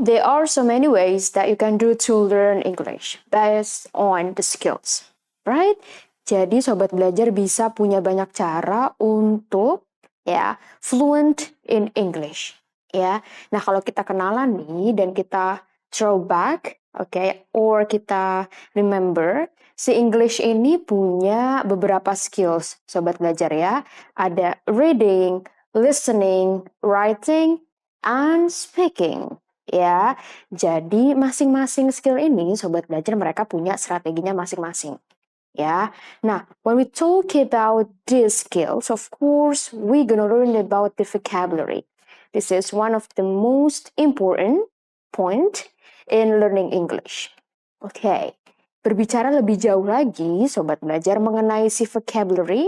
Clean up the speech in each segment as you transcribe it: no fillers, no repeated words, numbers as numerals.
There are so many ways that you can do to learn English based on the skills, right? Jadi sobat belajar bisa punya banyak cara untuk fluent in English, ya. Nah, kalau kita kenalan nih dan kita throwback, or kita remember, si English ini punya beberapa skills, sobat belajar ya. Ada reading, listening, writing, and speaking. Ya, jadi masing-masing skill ini sobat belajar mereka punya strateginya masing-masing. Ya, nah when we talk about these skills, of course we gonna learn about the vocabulary. This is one of the most important point in learning English. Oke, berbicara lebih jauh lagi, sobat belajar mengenai si vocabulary,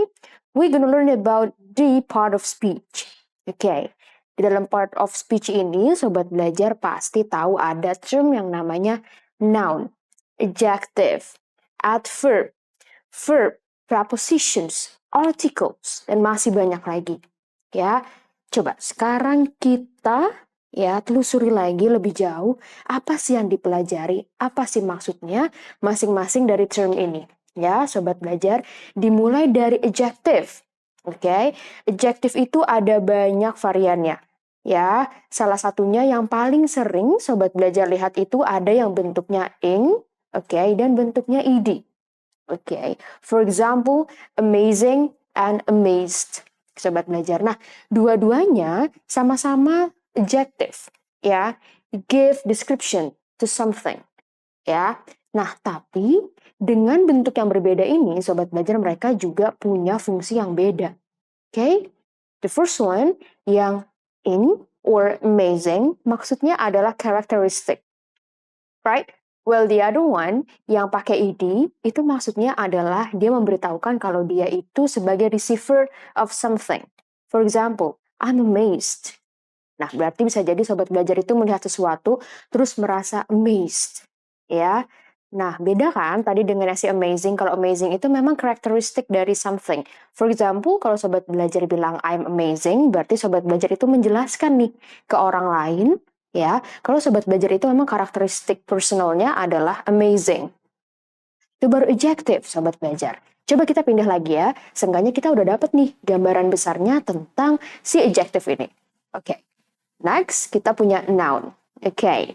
we gonna learn about the part of speech. Oke. Di dalam part of speech ini, sobat belajar pasti tahu ada term yang namanya noun, adjective, adverb, verb, prepositions, articles, dan masih banyak lagi. Ya, coba sekarang kita telusuri lagi lebih jauh apa sih yang dipelajari, apa sih maksudnya masing-masing dari term ini. Ya, sobat belajar, dimulai dari adjective. Adjective itu ada banyak variannya. Ya, salah satunya yang paling sering sobat belajar lihat itu ada yang bentuknya ing, dan bentuknya ed. For example, amazing and amazed. Sobat belajar. Nah, dua-duanya sama-sama adjective, ya. Give description to something, ya. Nah, tapi dengan bentuk yang berbeda ini, sobat belajar mereka juga punya fungsi yang beda. The first one yang in or amazing maksudnya adalah characteristic, right? Well, the other one yang pakai ed itu maksudnya adalah dia memberitahukan kalau dia itu sebagai receiver of something. For example, I'm amazed. Nah, berarti bisa jadi sobat belajar itu melihat sesuatu terus merasa amazed, ya. Nah, beda kan tadi dengan si amazing. Kalau amazing itu memang karakteristik dari something. For example, kalau sobat belajar bilang I'm amazing, berarti sobat belajar itu menjelaskan nih ke orang lain, ya. Kalau sobat belajar itu memang karakteristik personalnya adalah amazing. Itu baru adjective, sobat belajar. Coba kita pindah lagi ya. Seenggaknya kita udah dapat nih gambaran besarnya tentang si adjective ini. Next, kita punya noun.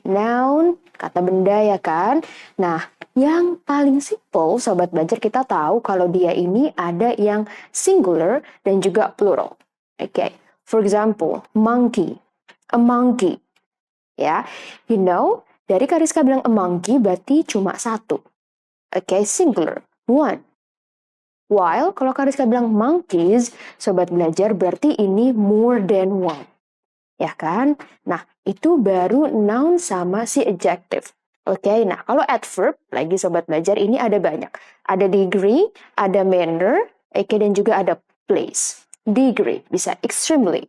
Noun, kata benda ya kan? Nah, yang paling simple, sobat belajar kita tahu kalau dia ini ada yang singular dan juga plural. For example, monkey, a monkey. Ya, dari Kariska bilang a monkey berarti cuma satu. Singular, one. While kalau Kariska bilang monkeys, sobat belajar berarti ini more than one. Ya kan? Nah, itu baru noun sama si adjective. Nah kalau adverb, lagi sobat belajar ini ada banyak. Ada degree, ada manner, dan juga ada place. Degree bisa extremely.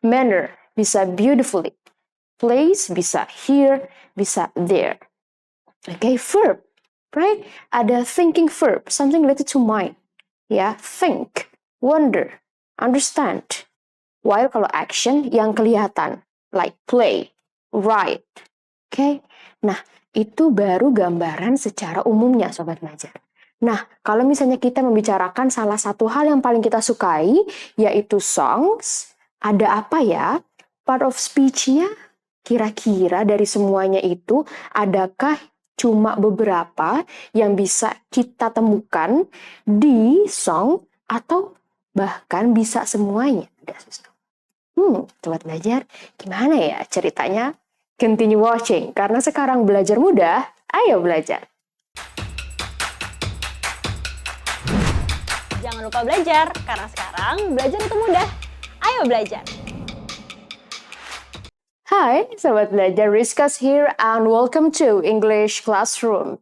Manner bisa beautifully. Place bisa here, bisa there. Verb, right? Ada thinking verb, something related to mind. Ya, think, wonder, understand. While kalau action yang kelihatan, like play, write. Nah, itu baru gambaran secara umumnya, sobat belajar. Nah, kalau misalnya kita membicarakan salah satu hal yang paling kita sukai, yaitu songs, ada apa ya? Part of speech-nya, kira-kira dari semuanya itu, adakah cuma beberapa yang bisa kita temukan di song, atau bahkan bisa semuanya? Sobat belajar, gimana ya ceritanya? Continue watching, karena sekarang belajar mudah, ayo belajar. Jangan lupa belajar, karena sekarang belajar itu mudah. Ayo belajar. Hai, Sobat Belajar, Rizkas here and welcome to English Classroom.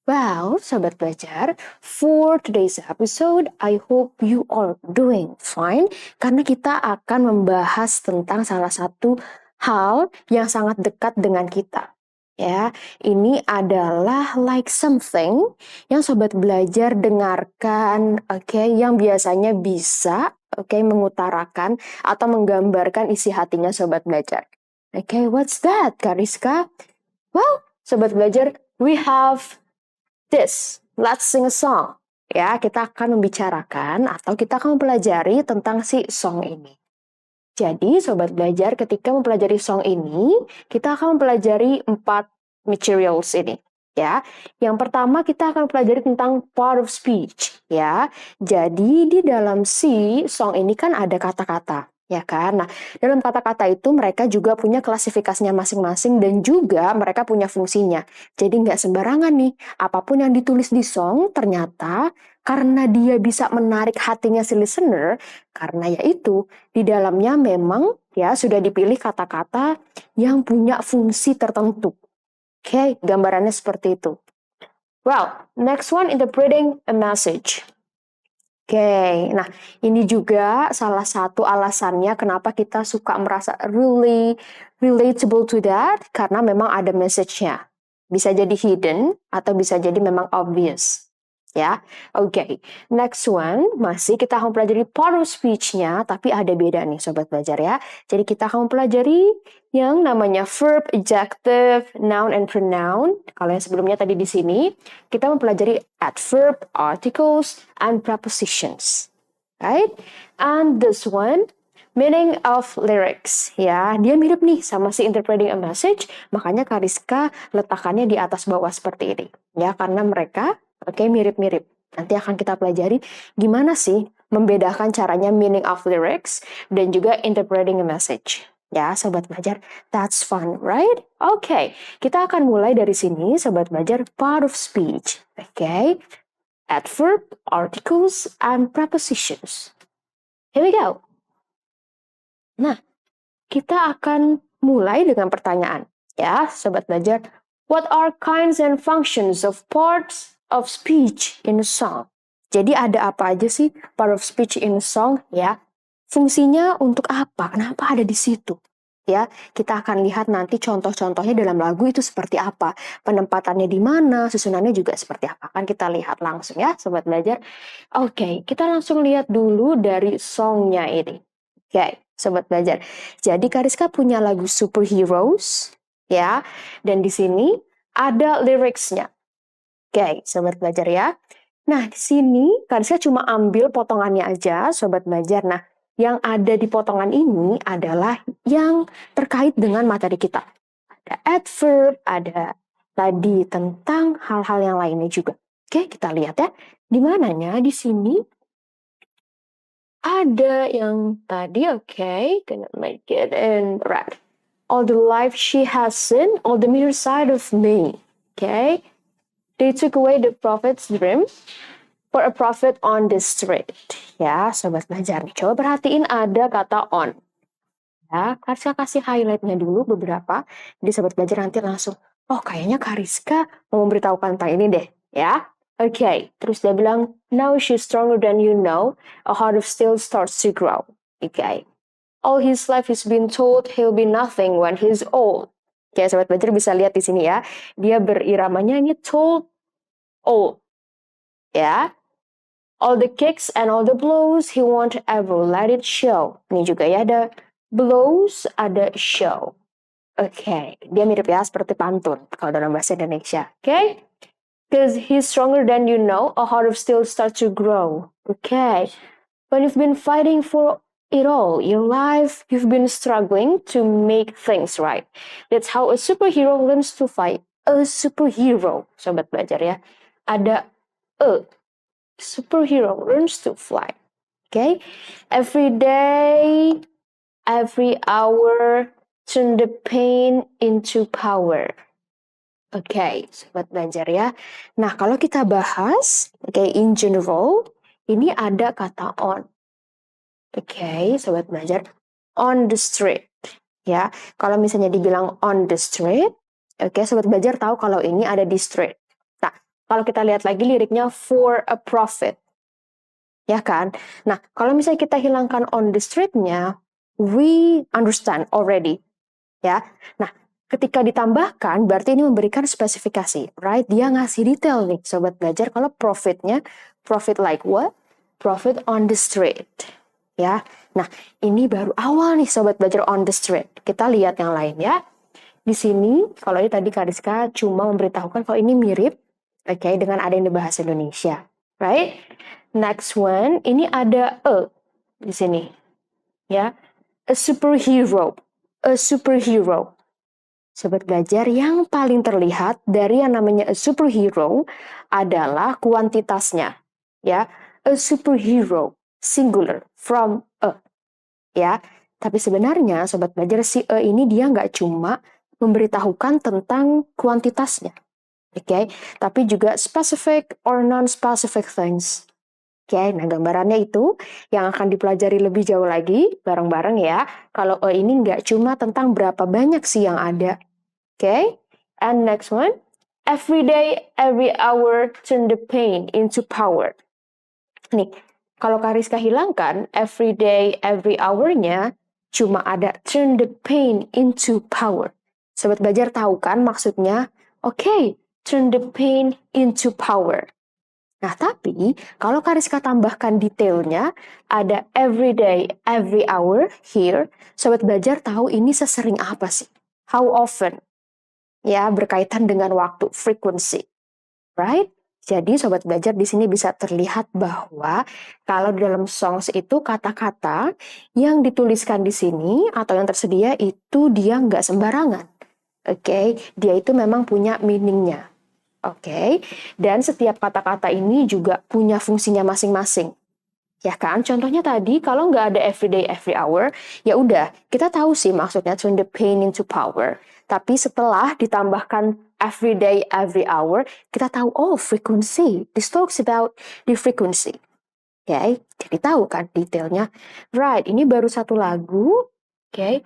Well, Sobat Belajar, for today's episode, I hope you are doing fine karena kita akan membahas tentang salah satu hal yang sangat dekat dengan kita. Ya, ini adalah like something yang Sobat Belajar dengarkan, yang biasanya bisa, mengutarakan atau menggambarkan isi hatinya Sobat Belajar. Okay, what's that, Kak Rizka? Well, Sobat Belajar, we have this. Let's sing a song. Ya, kita akan membicarakan atau kita akan mempelajari tentang si song ini. Jadi, Sobat Belajar, ketika mempelajari song ini, kita akan mempelajari 4 materials ini. Ya, yang pertama kita akan pelajari tentang part of speech. Ya, jadi di dalam si song ini kan ada kata-kata, ya kan? Nah, dalam kata-kata itu mereka juga punya klasifikasinya masing-masing dan juga mereka punya fungsinya. Jadi nggak sembarangan nih, apapun yang ditulis di song ternyata karena dia bisa menarik hatinya si listener, karena yaitu di dalamnya memang ya sudah dipilih kata-kata yang punya fungsi tertentu. Oke, gambarannya seperti itu. Well, next one, interpreting a message. Oke, nah ini juga salah satu alasannya kenapa kita suka merasa really relatable to that, karena memang ada message-nya. Bisa jadi hidden atau bisa jadi memang obvious. Ya, oke. Next one, masih kita akan pelajari part of speech-nya, tapi ada beda nih Sobat Belajar ya. Jadi kita akan pelajari yang namanya verb, adjective, noun, and pronoun. Kalau yang sebelumnya tadi di sini, kita mempelajari adverb, articles, and prepositions. Right? And this one, meaning of lyrics. Ya, dia mirip nih sama si interpreting a message, makanya Kariska letakkannya di atas bawah seperti ini. Ya, karena mereka mirip-mirip. Nanti akan kita pelajari gimana sih membedakan caranya meaning of lyrics dan juga interpreting a message. Ya, Sobat Belajar, that's fun, right? Oke, kita akan mulai dari sini, Sobat Belajar, part of speech. Oke, adverb, articles, and prepositions. Here we go. Nah, kita akan mulai dengan pertanyaan. Ya, Sobat Belajar, what are kinds and functions of parts of speech in a song? Jadi ada apa aja sih part of speech in a song? Ya, fungsinya untuk apa? Kenapa ada di situ? Ya, kita akan lihat nanti contoh-contohnya dalam lagu itu seperti apa, penempatannya di mana, susunannya juga seperti apa. Kan kita lihat langsung ya, Sobat Belajar. Oke, kita langsung lihat dulu dari songnya ini. Oke, Sobat Belajar. Jadi Kariska punya lagu Superheroes, ya, dan di sini ada lyrics-nya. Oke, Sobat Belajar ya. Nah, di sini Kariska cuma ambil potongannya aja, Sobat Belajar. Nah, yang ada di potongan ini adalah yang terkait dengan materi kita. Ada adverb, ada tadi tentang hal-hal yang lainnya juga. Oke, kita lihat ya. Di mananya di sini ada yang tadi, gonna make it in red. All the life she has seen, all the mirror side of me. Okay? They took away the prophet's dream for a prophet on the street. Ya, Sobat Belajar nih. Coba perhatiin ada kata on. Ya, Kariska kasih highlightnya dulu beberapa. Jadi Sobat Belajar nanti langsung, oh kayaknya Kariska mau memberitahukan tentang ini deh. Ya, oke. Terus dia bilang, now she's stronger than you know. A heart of steel starts to grow. Okay. All his life he's been told he'll be nothing when he's old. Oke, Sobat Belajar bisa lihat di sini ya. Dia beriramanya ini told old. Ya. All the kicks and all the blows he won't ever let it show. Ini juga ya ada blows, ada show. Oke, dia mirip ya seperti pantun kalau dalam bahasa Indonesia. Oke? Because he's stronger than you know, a heart of steel starts to grow. Okay. When you've been fighting for it all, your life, you've been struggling to make things right. That's how a superhero learns to fight. A superhero, Sobat Belajar ya. Ada a. Superhero learns to fly. Okay? Every day, every hour, turn the pain into power. Oke, Sobat Belajar ya. Nah, kalau kita bahas, in general, ini ada kata on. Oke, Sobat Belajar, on the street. Ya, kalau misalnya dibilang on the street, Sobat Belajar tahu kalau ini ada di street. Nah, kalau kita lihat lagi liriknya for a prophet. Ya kan? Nah, kalau misalnya kita hilangkan on the street-nya, we understand already. Ya. Nah, ketika ditambahkan, berarti ini memberikan spesifikasi, right? Dia ngasih detail nih, Sobat Belajar, kalau profitnya, profit like what? Profit on the street. Ya, Nah, ini baru awal nih Sobat Belajar on the street. Kita lihat yang lain ya. Di sini, kalau ini tadi Kariska cuma memberitahukan kalau ini mirip, oke, dengan ada yang di bahasa Indonesia. Right? Next one, ini ada di sini. Ya, a superhero. A superhero. Sobat Belajar, yang paling terlihat dari yang namanya a superhero adalah kuantitasnya. Ya, a superhero, singular, from a. Ya, tapi sebenarnya Sobat Belajar, si a ini dia nggak cuma memberitahukan tentang kuantitasnya. Oke, tapi juga specific or non-specific things. Oke, nah gambarannya itu yang akan dipelajari lebih jauh lagi bareng-bareng ya. Kalau ini nggak cuma tentang berapa banyak sih yang ada. Oke, and next one. Every day, every hour, turn the pain into power. Nih, kalau Kariska hilangkan every day, every hour-nya, cuma ada turn the pain into power. Sobat Belajar tahu kan maksudnya? Oke, turn the pain into power. Nah, tapi kalau Kariska tambahkan detailnya, ada every day, every hour here, Sobat Belajar tahu ini sesering apa sih? How often? Ya, berkaitan dengan waktu, frequency. Right? Jadi Sobat Belajar di sini bisa terlihat bahwa kalau di dalam songs itu kata-kata yang dituliskan di sini atau yang tersedia itu dia nggak sembarangan. Oke, dia itu memang punya meaningnya. Oke, dan setiap kata-kata ini juga punya fungsinya masing-masing. Ya kan? Contohnya tadi kalau nggak ada every day, every hour, ya udah kita tahu sih maksudnya turn the pain into power. Tapi setelah ditambahkan every day, every hour, kita tahu oh frequency. This talks about the frequency. Oke, jadi tahu kan detailnya. Right, ini baru satu lagu. Oke,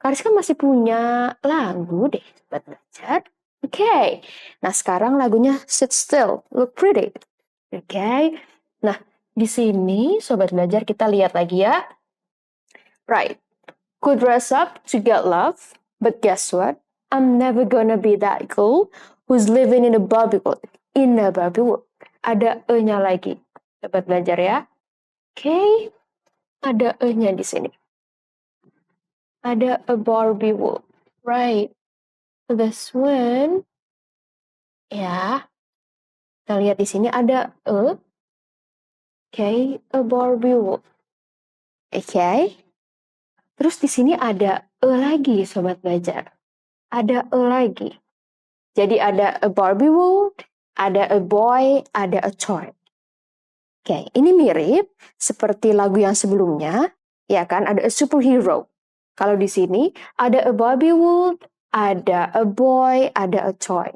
Kariska masih punya lagu deh buat belajar. Oke, nah sekarang lagunya Sit Still, Look Pretty. Oke, nah di sini Sobat Belajar kita lihat lagi ya. Right, could dress up to get love, but guess what? I'm never gonna be that girl who's living in a Barbie world. In a Barbie world. Ada E-nya lagi. Sobat Belajar ya. Oke, ada E-nya di sini. Ada a Barbie world. Right. This one, ya, kita lihat di sini ada a Barbie world. Oke. Terus di sini ada lagi, Sobat Belajar. Ada lagi. Jadi ada a Barbie world, ada a boy, ada a toy. Oke, ini mirip seperti lagu yang sebelumnya, ya kan? Ada a superhero. Kalau di sini ada a Barbie world, ada a boy, ada a toy.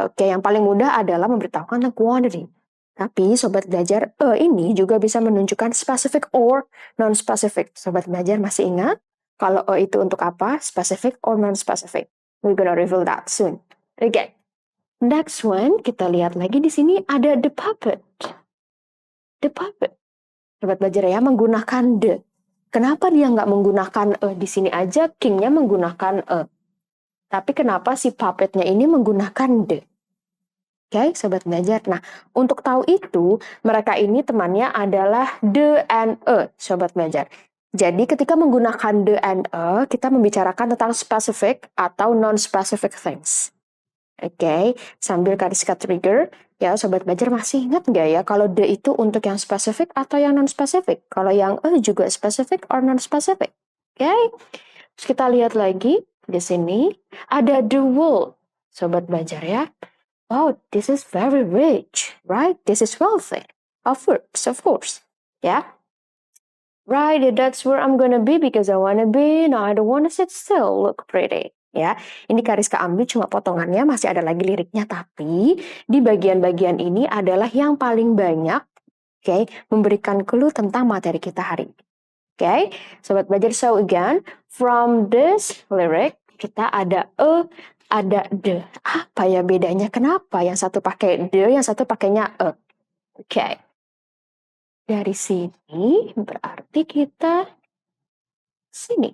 Oke, yang paling mudah adalah memberitahukan tentang quantity. Tapi Sobat Belajar, ini juga bisa menunjukkan specific or non-specific. Sobat Belajar masih ingat? Kalau itu untuk apa? Specific or non-specific. We're gonna reveal that soon. Okay. Next one, kita lihat lagi di sini ada the puppet. The puppet. Sobat Belajar ya, menggunakan the. Kenapa dia nggak menggunakan di sini aja, king-nya menggunakan Tapi kenapa si puppetnya ini menggunakan the? Oke, Sobat Belajar. Nah, untuk tahu itu, mereka ini temannya adalah the and Sobat Belajar. Jadi ketika menggunakan the and kita membicarakan tentang specific atau non-specific things. Oke, sambil Kariska trigger, ya Sobat Belajar masih ingat nggak ya kalau the itu untuk yang specific atau yang non-specific? Kalau yang juga specific or non-specific? Oke, terus kita lihat lagi di sini ada the world, Sobat Belajar ya. Wow, this is very rich, right? This is wealthy. Of course. Yeah. Right, that's where I'm gonna be because I wanna be. No, I don't wanna sit still, look pretty. Ya, ini Kariska ambil cuma potongannya, masih ada lagi liriknya, tapi di bagian-bagian ini adalah yang paling banyak, memberikan clue tentang materi kita hari ini. Sobat Belajar, so again, from this lyric, kita ada ada the. Apa ya bedanya? Kenapa yang satu pakai the, yang satu pakainya Dari sini berarti kita sini.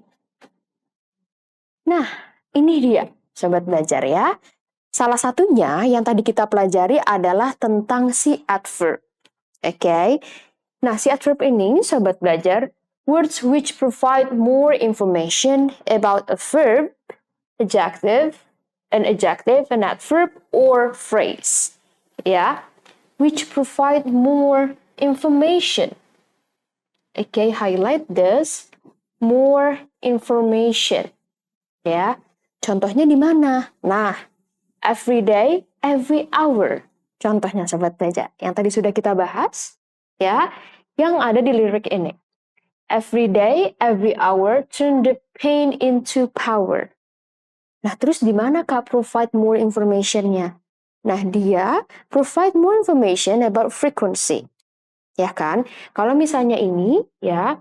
Nah, ini dia, Sobat Belajar ya. Salah satunya yang tadi kita pelajari adalah tentang si adverb. Nah, si adverb ini, Sobat Belajar, words which provide more information about a verb, adjective, an adverb, or phrase. Ya, which provide more information. Okay, highlight this, more information. Ya, contohnya di mana? Nah, every day, every hour. Contohnya Sobat Belajar, yang tadi sudah kita bahas, ya, yang ada di lirik ini. Every day, every hour, turn the pain into power. Nah, terus di mana Kak provide more information-nya? Nah, dia provide more information about frequency. Ya kan? Kalau misalnya ini, ya,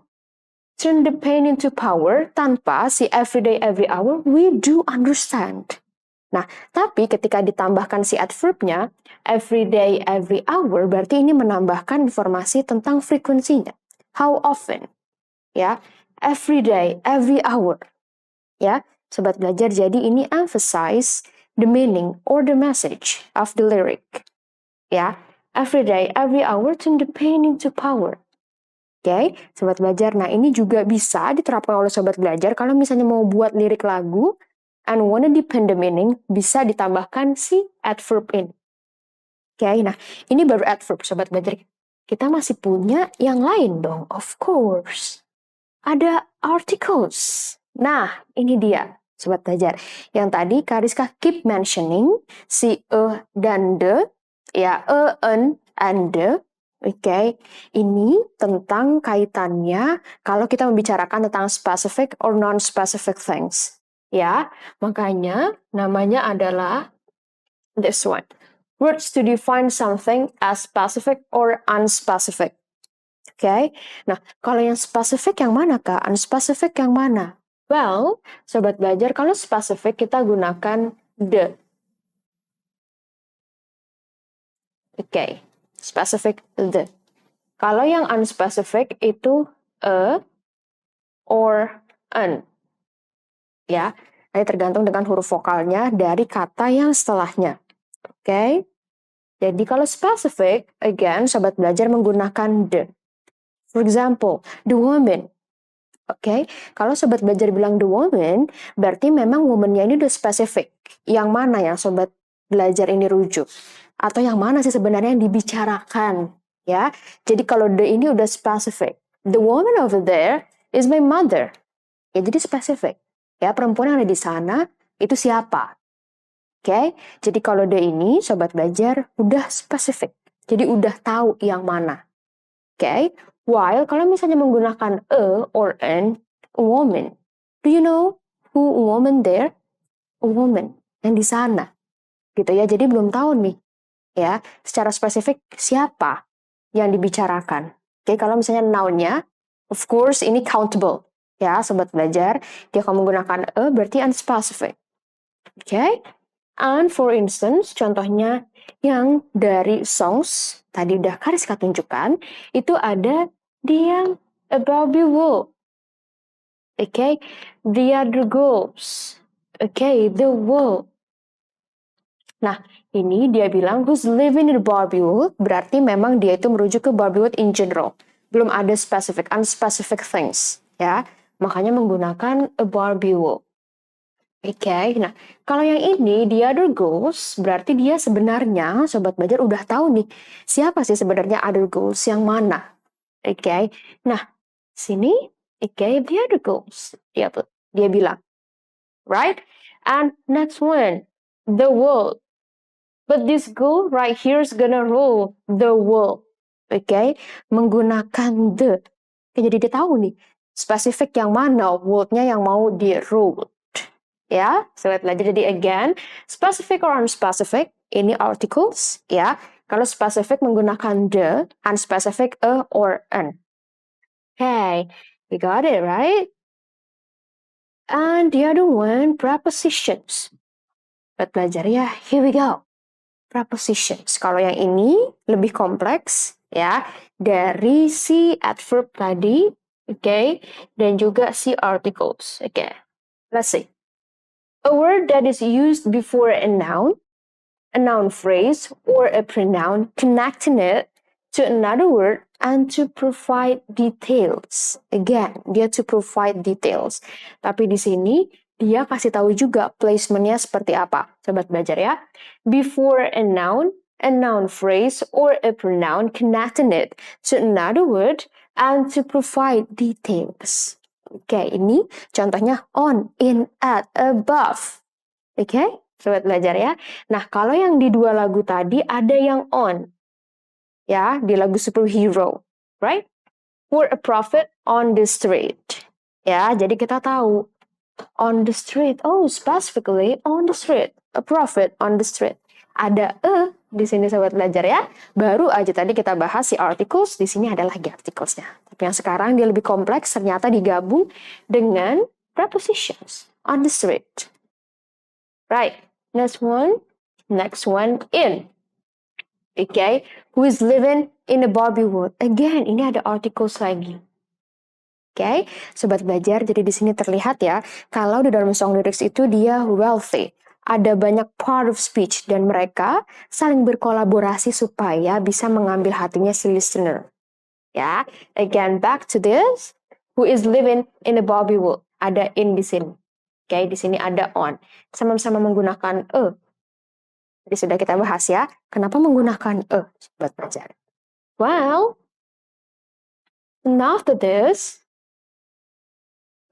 turn the pain into power, tanpa si every day, every hour, we do understand. Nah, tapi ketika ditambahkan si adverbnya, every day, every hour, berarti ini menambahkan informasi tentang frekuensinya. How often? Ya, every day, every hour. Ya, Sobat Belajar, jadi ini emphasize the meaning or the message of the lyric. Ya, every day, every hour, turn the pain into power. Oke, Sobat Belajar, nah ini juga bisa diterapkan oleh Sobat Belajar kalau misalnya mau buat lirik lagu, and wanna deepen the meaning, bisa ditambahkan si adverb in. Oke, nah ini baru adverb, Sobat Belajar. Kita masih punya yang lain dong, of course. Ada articles. Nah, ini dia, Sobat Belajar. Yang tadi Kariska keep mentioning si dan the, ya, and the. Oke, ini tentang kaitannya kalau kita membicarakan tentang specific or non-specific things. Ya, makanya namanya adalah this one. Words to define something as specific or unspecific. Oke, nah kalau yang spesifik yang mana Kak? Unspecific yang mana? Well, Sobat Belajar, kalau spesifik kita gunakan the. Oke, specific the. Kalau yang unspecific itu a or an. Ya, ini tergantung dengan huruf vokalnya dari kata yang setelahnya. Oke, jadi kalau specific, again, Sobat Belajar menggunakan the. For example, the woman. Oke, kalau Sobat Belajar bilang the woman, berarti memang woman-nya ini udah spesifik. Yang mana yang Sobat Belajar ini rujuk? Atau yang mana sih sebenarnya yang dibicarakan? Ya, jadi kalau the ini udah spesifik. The woman over there is my mother. Ya, jadi spesifik. Ya, perempuan yang ada di sana itu siapa? Oke, jadi kalau the ini Sobat Belajar udah spesifik. Jadi udah tahu yang mana. Oke, while kalau misalnya menggunakan a or an, a woman. Do you know who a woman there? A woman yang di sana. Gitu ya. Jadi belum tahu nih. Ya, secara spesifik siapa yang dibicarakan. Oke, kalau misalnya noun-nya, of course ini countable. Ya, Sobat Belajar, dia kalau menggunakan a berarti unspecific. Oke? And for instance, contohnya yang dari songs, tadi udah Kariska tunjukkan, itu ada di yang A Barbie World. Oke, The Other Girls. Oke, The World. Nah, ini dia bilang who's living in the Barbie world, berarti memang dia itu merujuk ke Barbie world in general. Belum ada specific, unspecific things. Ya, makanya menggunakan a Barbie world. Oke, nah kalau yang ini the other girls berarti dia sebenarnya Sobat Belajar udah tahu nih siapa sih sebenarnya other girls yang mana. Oke, nah sini the other girls dia bilang, right? And next one, the world. But this girl right here is gonna rule the world. Oke, menggunakan the. Jadi dia tahu nih spesifik yang mana world-nya yang mau di rule. Ya, Sobat Belajar. Jadi again, specific or unspecific, ini articles, ya. Kalau specific menggunakan the, unspecific a or an. Okay, we got it, right? And the other one, prepositions. Sobat Belajar ya, here we go. Prepositions. Kalau yang ini lebih kompleks, ya, dari si adverb tadi, okay, dan juga si articles. Okay, let's see. A word that is used before a noun phrase, or a pronoun connecting it to another word and to provide details. Again, dia to provide details. Tapi di sini dia kasih tahu juga placementnya seperti apa. Sobat belajar ya. Before a noun phrase, or a pronoun connecting it to another word and to provide details. Oke, ini contohnya on, in, at, above. Oke, sobat belajar ya. Nah, kalau yang di dua lagu tadi ada yang on. Ya, di lagu Superhero, right? For a prophet on the street. Ya, jadi kita tahu on the street. Oh, specifically on the street. A prophet on the street. Ada di sini sobat belajar ya. Baru aja tadi kita bahas si articles, di sini ada lagi articlesnya. Tapi yang sekarang dia lebih kompleks, ternyata digabung dengan prepositions on the street. Right. Next one in. Okay, who is living in a Barbie world? Again, ini ada articles lagi. Okay, sobat belajar, jadi di sini terlihat ya, kalau di dalam song lyrics itu dia wealthy, ada banyak part of speech dan mereka saling berkolaborasi supaya bisa mengambil hatinya si listener. Ya, again back to this, who is living in a Barbie world? Ada in di sini. Okay, di sini ada on, sama-sama menggunakan Jadi sudah kita bahas ya, kenapa menggunakan sobat belajar? Well, and after this,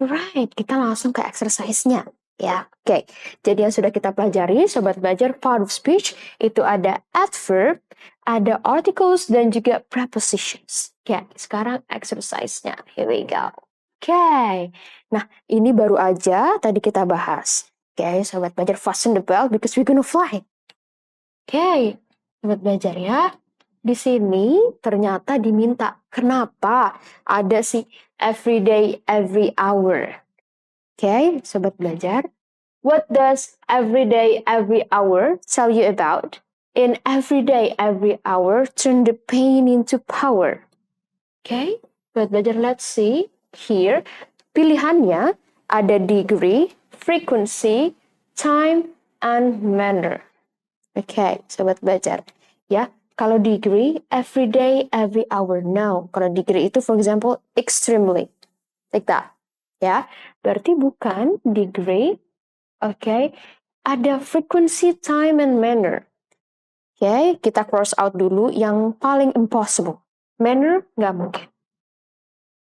right, kita langsung ke exercise-nya. Ya, oke. Jadi yang sudah kita pelajari, sobat belajar, part of speech, itu ada adverb, ada articles, dan juga prepositions. Oke, sekarang exercise-nya. Here we go. Oke, nah ini baru aja tadi kita bahas. Oke, sobat belajar, fasten the belt because we're gonna fly. Oke, sobat belajar ya. Di sini ternyata diminta. Kenapa? Ada si every day, every hour. Oke, sobat belajar. What does every day, every hour tell you about? In every day, every hour, turn the pain into power. Oke, sobat belajar, let's see. Here, pilihannya ada degree, frequency, time, and manner. Oke, sobat belajar. Ya, kalau degree, every day, every hour. No, kalau degree itu, for example, extremely. Like that. Ya, berarti bukan degree. Oke, ada frequency, time, and manner. Oke, kita cross out dulu yang paling impossible. Manner, nggak mungkin.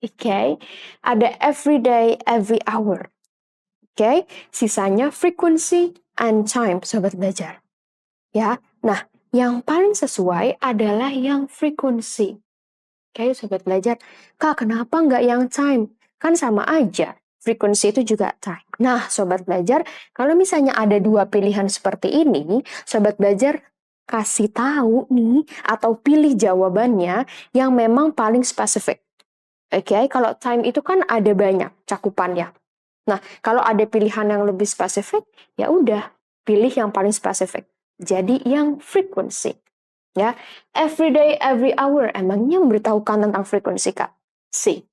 Oke, ada every day, every hour. Oke, sisanya frequency and time, sobat belajar. Ya, nah yang paling sesuai adalah yang frequency. Oke, sobat belajar, Kak, kenapa nggak yang time? Kan sama aja, frequency itu juga time. Nah, sobat belajar, kalau misalnya ada dua pilihan seperti ini, sobat belajar kasih tahu nih, atau pilih jawabannya yang memang paling spesifik. Oke, kalau time itu kan ada banyak cakupannya. Nah, kalau ada pilihan yang lebih spesifik, ya udah, pilih yang paling spesifik. Jadi yang frequency. Ya, every day, every hour. Emangnya memberitahukan tentang frequency, Kak? Si.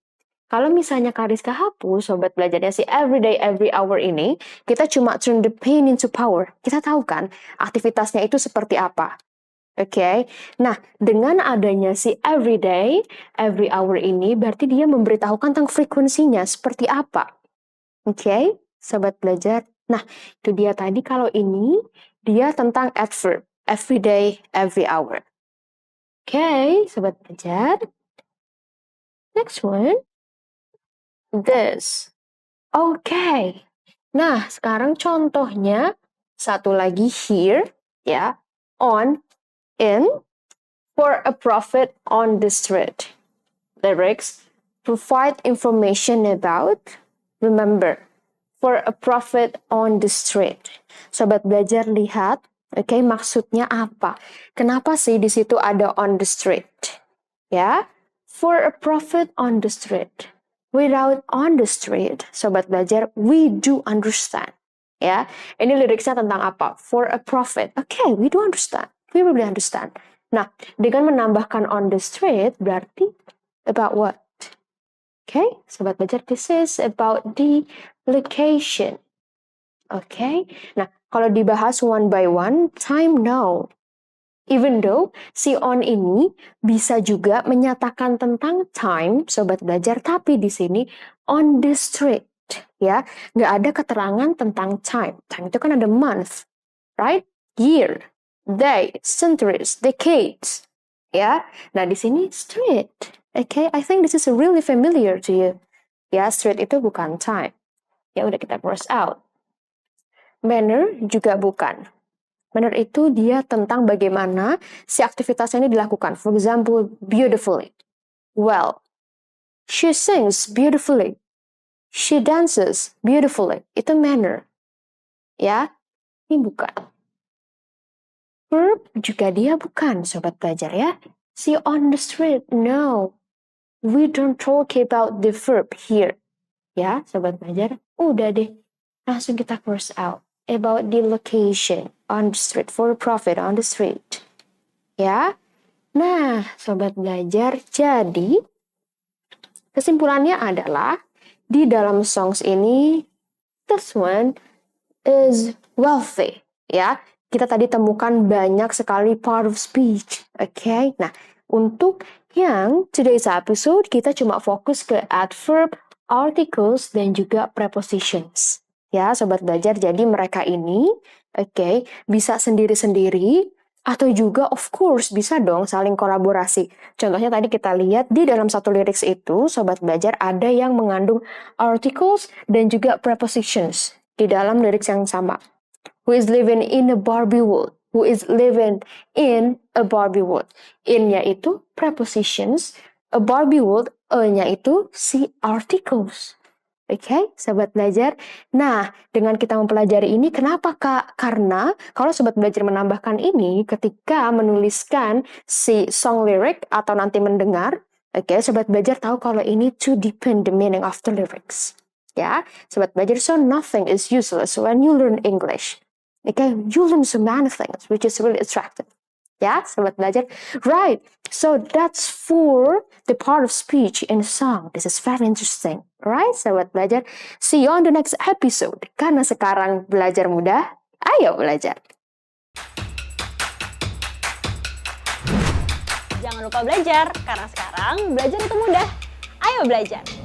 Kalau misalnya Kak Rizka hapus, sobat belajarnya si every day, every hour ini, kita cuma turn the pain into power. Kita tahu kan, aktivitasnya itu seperti apa. Oke, nah dengan adanya si every day, every hour ini, berarti dia memberitahukan tentang frekuensinya seperti apa. Oke, sobat belajar. Nah, itu dia tadi kalau ini, dia tentang adverb, every day, every hour. Oke, sobat belajar. Next one, this. Oke. Nah, sekarang contohnya, satu lagi here, ya, on, in, for a prophet on the street. Lyrics, provide information about, remember, for a prophet on the street. Sobat belajar lihat, oke, maksudnya apa? Kenapa sih di situ ada on the street? Ya, for a prophet on the street. Without on the street, sobat belajar, we do understand. Ya, ini liriknya tentang apa? For a prophet. Okay, we do understand. We really understand. Nah, dengan menambahkan on the street, berarti about what? Okay, sobat belajar, this is about the location. Okay, nah kalau dibahas one by one, time no. Even though si on ini bisa juga menyatakan tentang time, sobat belajar, tapi di sini on the street, ya, nggak ada keterangan tentang time. Time itu kan ada month, right? Year, day, centuries, decades, ya. Nah di sini street, okay? I think this is really familiar to you. Ya, street itu bukan time. Ya udah kita cross out. Manner juga bukan. Manner itu dia tentang bagaimana si aktivitasnya ini dilakukan. For example, beautifully. Well, she sings beautifully. She dances beautifully. Itu manner. Ya, ini bukan. Verb juga dia bukan, sobat belajar ya. See on the street. No. We don't talk about the verb here. Ya, sobat belajar. Udah deh. Langsung kita cross out. About the location on the street, for profit on the street. Ya. Nah, sobat belajar, jadi kesimpulannya adalah di dalam songs ini this one is wealthy, ya. Kita tadi temukan banyak sekali part of speech, okay? Nah, untuk yang today's episode kita cuma fokus ke adverb, articles dan juga prepositions. Ya, sobat belajar, jadi mereka ini, okay, bisa sendiri-sendiri atau juga of course bisa dong saling kolaborasi. Contohnya tadi kita lihat di dalam satu lyrics itu, sobat belajar, ada yang mengandung articles dan juga prepositions di dalam lyrics yang sama. Who is living in a Barbie world? Who is living in a Barbie world? In-nya itu prepositions, a Barbie world, e-nya itu si articles. Oke, sobat belajar. Nah, dengan kita mempelajari ini, kenapa Kak? Karena kalau sobat belajar menambahkan ini ketika menuliskan si song lyric atau nanti mendengar, oke, sobat belajar tahu kalau ini to deepen the meaning of the lyrics. Ya, sobat belajar, so nothing is useless when you learn English. Okay, you learn so many things, which is really attractive. Ya, sobat belajar. Right, so that's for the part of speech in a song. This is very interesting. Right, sobat belajar. See you on the next episode. Karena sekarang belajar mudah, ayo belajar. Jangan lupa belajar, karena sekarang belajar itu mudah. Ayo belajar!